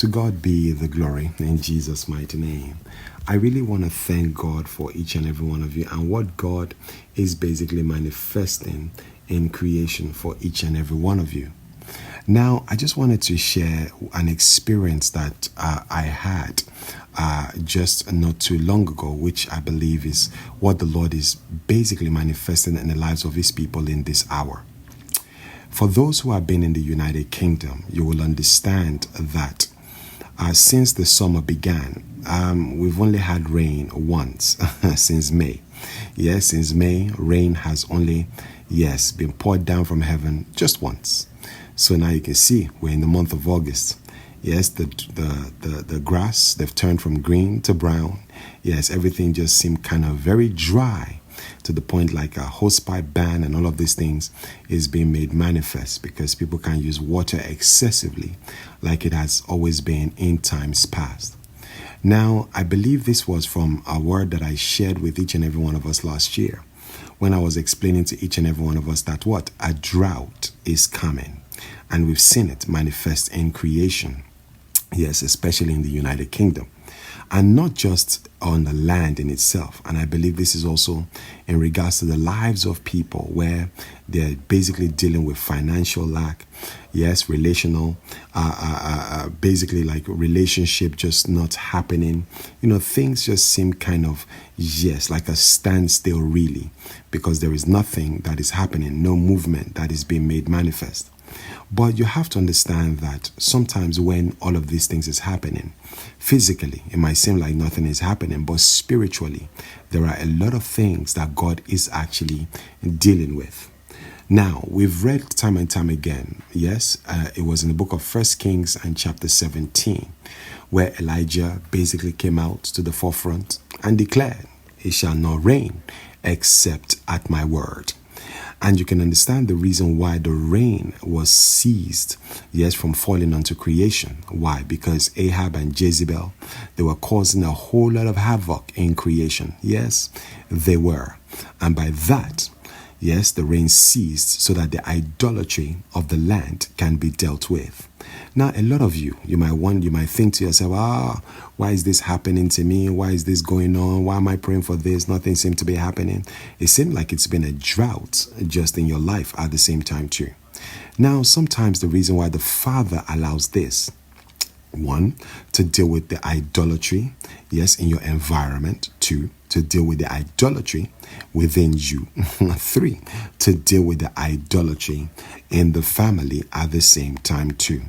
To God be the glory in Jesus' mighty name. I really want to thank God for each and every one of you and what God is basically manifesting in creation for each and every one of you. Now, I just wanted to share an experience that I had just not too long ago, which I believe is what the Lord is basically manifesting in the lives of His people in this hour. For those who have been in the United Kingdom, you will understand that since the summer began, we've only had rain once since May. Yes, since May, rain has only, been poured down from heaven just once. So now you can see we're in the month of August. Yes, the grass, they've turned from green to brown. Yes, everything just seemed kind of very dry to the point like a hosepipe ban and all of these things is being made manifest because people can't use water excessively like it has always been in times past. Now, I believe this was from a word that I shared with each and every one of us last year when I was explaining to each and every one of us that a drought is coming. And we've seen it manifest in creation. Yes, especially in the United Kingdom. And not just on the land in itself. And I believe this is also in regards to the lives of people where they're basically dealing with financial lack. Yes, relational, basically like relationship just not happening. Things just seem kind of, like a standstill really. Because there is nothing that is happening, no movement that is being made manifest. But you have to understand that sometimes when all of these things is happening, physically, it might seem like nothing is happening, but spiritually, there are a lot of things that God is actually dealing with. Now, we've read time and time again, it was in the book of 1 Kings and chapter 17, where Elijah basically came out to the forefront and declared, "It shall not rain except at my word." And you can understand the reason why the rain was ceased, from falling onto creation. Why? Because Ahab and Jezreel, they were causing a whole lot of havoc in creation. Yes, they were. And by that, the rain ceased so that the idolatry of the land can be dealt with. Now, a lot of you might think to yourself, why is this happening to me? Why is this going on? Why am I praying for this? Nothing seems to be happening. It seemed like it's been a drought just in your life at the same time too. Now, sometimes the reason why the Father allows this, one, to deal with the idolatry, in your environment. Two, to deal with the idolatry within you. Three, to deal with the idolatry in the family at the same time too.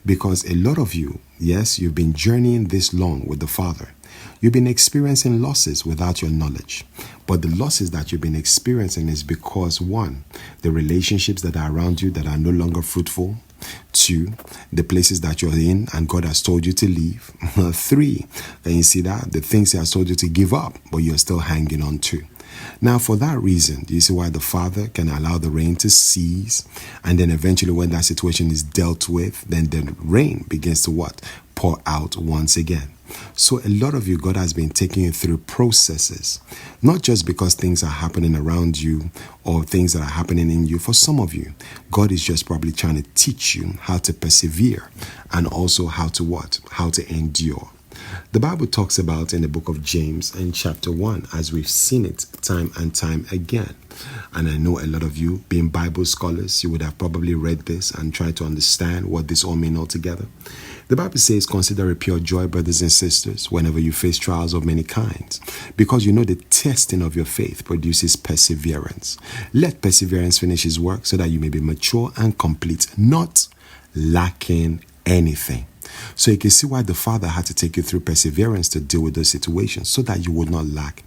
Because a lot of you, you've been journeying this long with the Father. You've been experiencing losses without your knowledge. But the losses that you've been experiencing is because, one, the relationships that are around you that are no longer fruitful. Two, the places that you're in and God has told you to leave. Three, then you see that the things He has told you to give up, but you're still hanging on to. Now, for that reason, do you see why the Father can allow the rain to cease? And then eventually when that situation is dealt with, then the rain begins to pour out once again. So a lot of you, God has been taking you through processes, not just because things are happening around you or things that are happening in you. For some of you, God is just probably trying to teach you how to persevere and also how to endure. The Bible talks about in the book of James in chapter 1, as we've seen it time and time again. And I know a lot of you, being Bible scholars, you would have probably read this and tried to understand what this all means altogether. The Bible says, "Consider it pure joy, brothers and sisters, whenever you face trials of many kinds, because you know the testing of your faith produces perseverance. Let perseverance finish its work so that you may be mature and complete, not lacking anything." So you can see why the Father had to take you through perseverance to deal with those situations so that you would not lack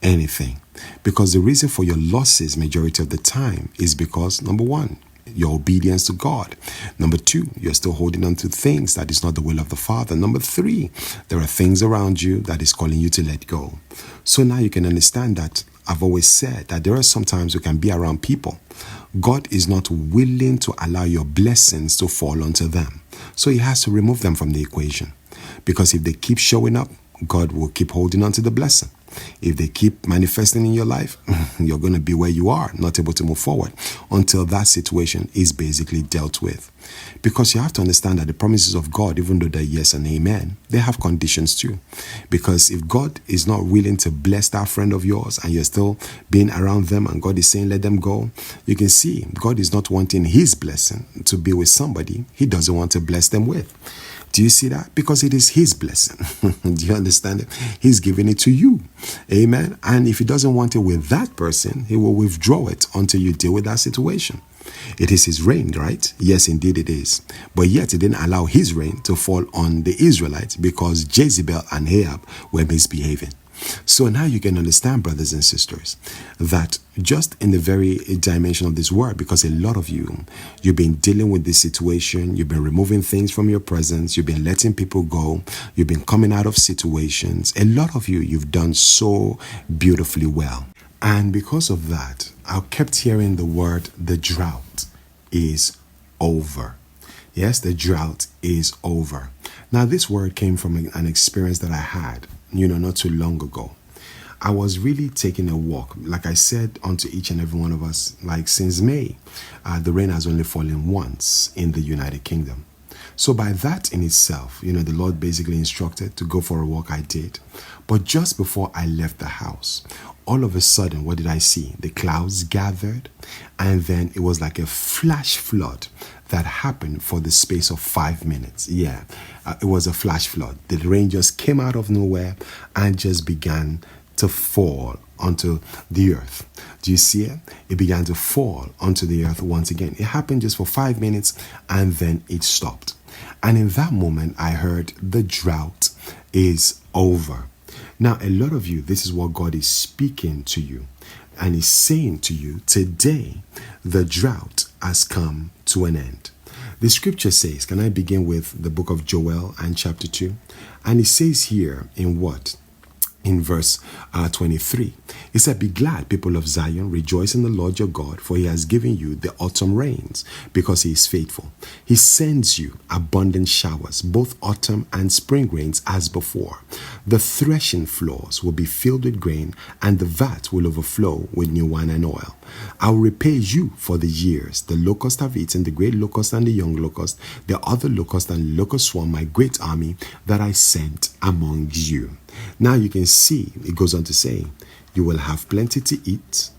anything. Because the reason for your losses majority of the time is because, number one, your obedience to God. Number two, you're still holding on to things that is not the will of the Father. Number three, there are things around you that is calling you to let go. So now you can understand that I've always said that there are sometimes you can be around people. God is not willing to allow your blessings to fall onto them. So He has to remove them from the equation. Because if they keep showing up, God will keep holding on to the blessing. If they keep manifesting in your life, you're going to be where you are, not able to move forward until that situation is basically dealt with. Because you have to understand that the promises of God, even though they're yes and amen, they have conditions too. Because if God is not willing to bless that friend of yours and you're still being around them and God is saying let them go, you can see God is not wanting his blessing to be with somebody he doesn't want to bless them with. Do you see that? Because it is his blessing. Do you understand it? He's giving it to you. Amen. And if he doesn't want it with that person, he will withdraw it until you deal with that situation. It is his rain, right? Yes, indeed it is. But yet he didn't allow his rain to fall on the Israelites because Jezreel and Ahab were misbehaving. So now you can understand, brothers and sisters, that just in the very dimension of this word, because a lot of you, you've been dealing with this situation, you've been removing things from your presence, you've been letting people go, you've been coming out of situations. A lot of you, you've done so beautifully well. And because of that, I kept hearing the word, the drought is over. Yes, the drought is over. Now, this word came from an experience that I had, not too long ago. I was really taking a walk. Like I said unto each and every one of us, like since May, the rain has only fallen once in the United Kingdom. So by that in itself, the Lord basically instructed to go for a walk. I did. But just before I left the house, all of a sudden, what did I see? The clouds gathered, and then it was like a flash flood that happened for the space of 5 minutes. It was a flash flood. The rain just came out of nowhere and just began to fall onto the earth. Do you see it? It began to fall onto the earth once again. It happened just for 5 minutes and then it stopped. And in that moment, I heard the drought is over. Now, a lot of you, this is what God is speaking to you. And he's saying to you, today, the drought has come to an end. The scripture says, can I begin with the book of Joel and chapter 2? And it says here in what? In verse 23, it said, be glad, people of Zion, rejoice in the Lord your God, for he has given you the autumn rains, because he is faithful. He sends you abundant showers, both autumn and spring rains as before. The threshing floors will be filled with grain, and the vat will overflow with new wine and oil. I will repay you for the years the locusts have eaten, the great locust and the young locust, the other locust and locust swarm, my great army that I sent among you. Now you can see, it goes on to say, you will have plenty to eat.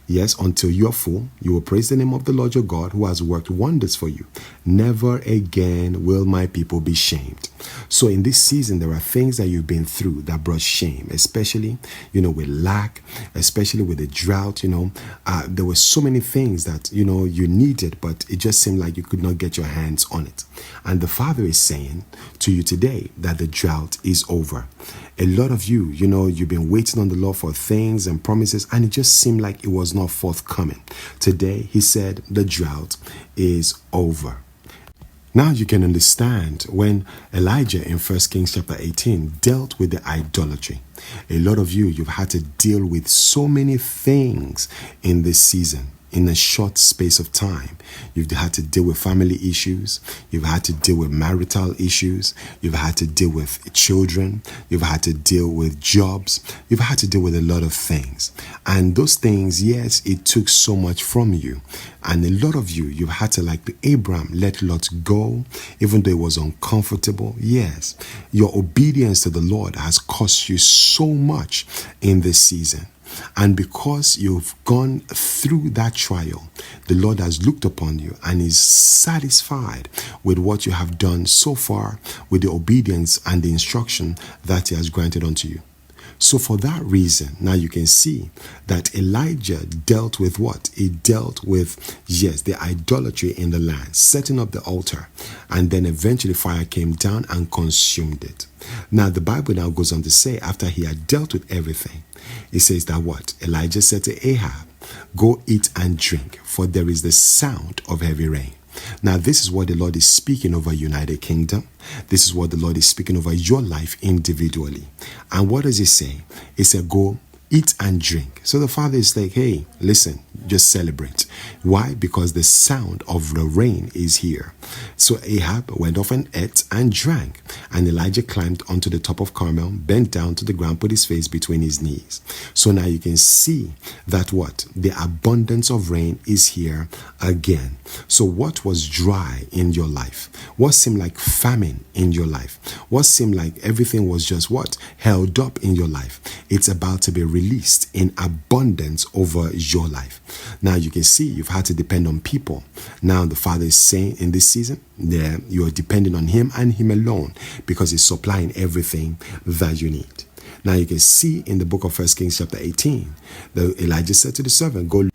Yes, until you are full, you will praise the name of the Lord your God who has worked wonders for you. Never again will my people be shamed. So in this season, there are things that you've been through that brought shame, especially, with lack, especially with the drought. There were so many things that, you needed, but it just seemed like you could not get your hands on it. And the Father is saying to you today that the drought is over. A lot of you, you've been waiting on the Lord for things and promises, and it just seemed like it was not forthcoming. Today, he said the drought is over. Now you can understand when Elijah in 1 Kings chapter 18 dealt with the idolatry. A lot of you, you've had to deal with so many things in this season. In a short space of time, you've had to deal with family issues, you've had to deal with marital issues, you've had to deal with children, you've had to deal with jobs, you've had to deal with a lot of things. And those things, yes, it took so much from you. And a lot of you, you've had to, like Abraham, let Lot go, even though it was uncomfortable. Yes, your obedience to the Lord has cost you so much in this season. And because you've gone through that trial, the Lord has looked upon you and is satisfied with what you have done so far, with the obedience and the instruction that he has granted unto you. So for that reason, now you can see that Elijah dealt with what? He dealt with, yes, the idolatry in the land, setting up the altar, and then eventually fire came down and consumed it. Now the Bible now goes on to say, after he had dealt with everything, it says that what? Elijah said to Ahab, go eat and drink, for there is the sound of heavy rain. Now, this is what the Lord is speaking over United Kingdom. This is what the Lord is speaking over your life individually. And what does he say? He said, go eat and drink. So the Father is like, hey, listen, Just celebrate. Why? Because the sound of the rain is here. So Ahab went off and ate and drank. And Elijah climbed onto the top of Carmel, bent down to the ground, put his face between his knees. So now you can see that what? The abundance of rain is here again. So what was dry in your life? What seemed like famine in your life? What seemed like everything was just what? Held up in your life. It's about to be released in abundance over your life. Now you can see you've had to depend on people. Now the Father is saying in this season, there you are depending on Him and Him alone, because He's supplying everything that you need. Now you can see in the book of 1 Kings chapter 18, Elijah said to the servant, go.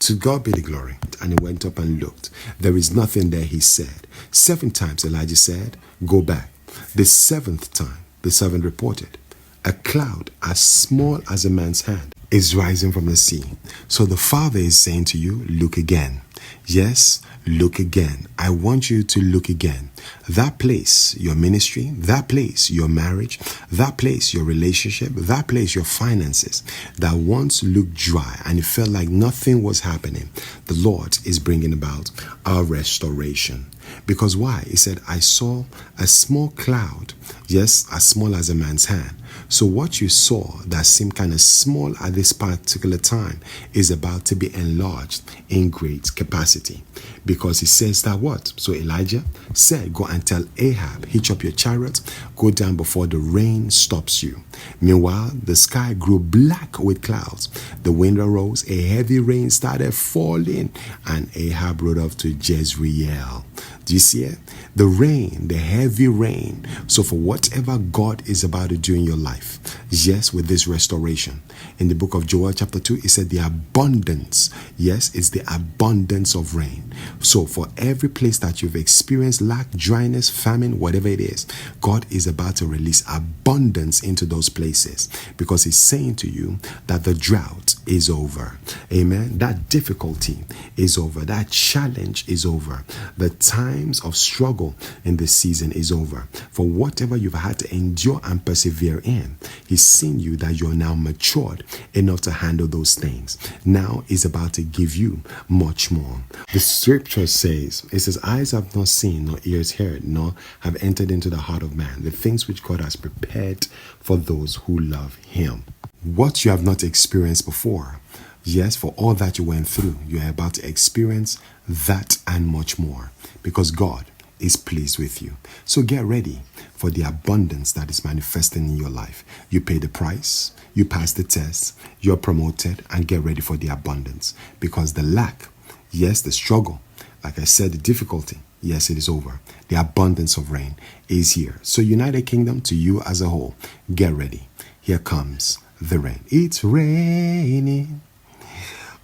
To God be the glory. And he went up and looked. There is nothing there, he said. 7 times Elijah said, go back. The 7th time, the servant reported, a cloud as small as a man's hand is rising from the sea. So the Father is saying to you, look again. Yes, look again. I want you to look again. That place, your ministry, that place, your marriage, that place, your relationship, that place, your finances, that once looked dry and it felt like nothing was happening, the Lord is bringing about a restoration. Because why? He said, I saw a small cloud, yes, as small as a man's hand. So what you saw that seemed kind of small at this particular time is about to be enlarged in great capacity. Because he says that what? So Elijah said, go and tell Ahab, hitch up your chariot, go down before the rain stops you. Meanwhile, the sky grew black with clouds. The wind arose, a heavy rain started falling, and Ahab rode off to Jezreel. Do you see it? The rain, the heavy rain. So for whatever God is about to do in your life, yes, with this restoration. In the book of Joel chapter 2, it said the abundance. Yes, it's the abundance of rain. So for every place that you've experienced lack, dryness, famine, whatever it is, God is about to release abundance into those places, because He's saying to you that the drought is over. Amen. That difficulty is over. That challenge is over. The times of struggle in this season is over. For whatever you've had to endure and persevere in, He's seen you that you're now matured enough to handle those things. Now He's about to give you much more. The scripture says, it says, eyes have not seen, nor ears heard, nor have entered into the heart of man the things which God has prepared for those who love Him. What you have not experienced before, yes, for all that you went through, you are about to experience that and much more, because God is pleased with you. So get ready for the abundance that is manifesting in your life. You pay the price, you pass the test, you're promoted, and get ready for the abundance, because the lack, yes, the struggle, like I said, the difficulty, yes, it is over. The abundance of rain is here. So United Kingdom, to you as a whole, get ready. Here comes the rain. It's raining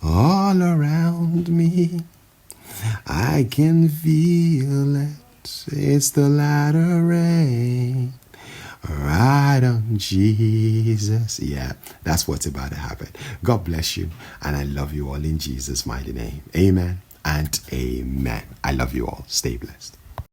all around me. I can feel it. It's the latter rain. Right on Jesus. Yeah, that's what's about to happen. God bless you, and I love you all in Jesus' mighty name. Amen and amen. I love you all. Stay blessed.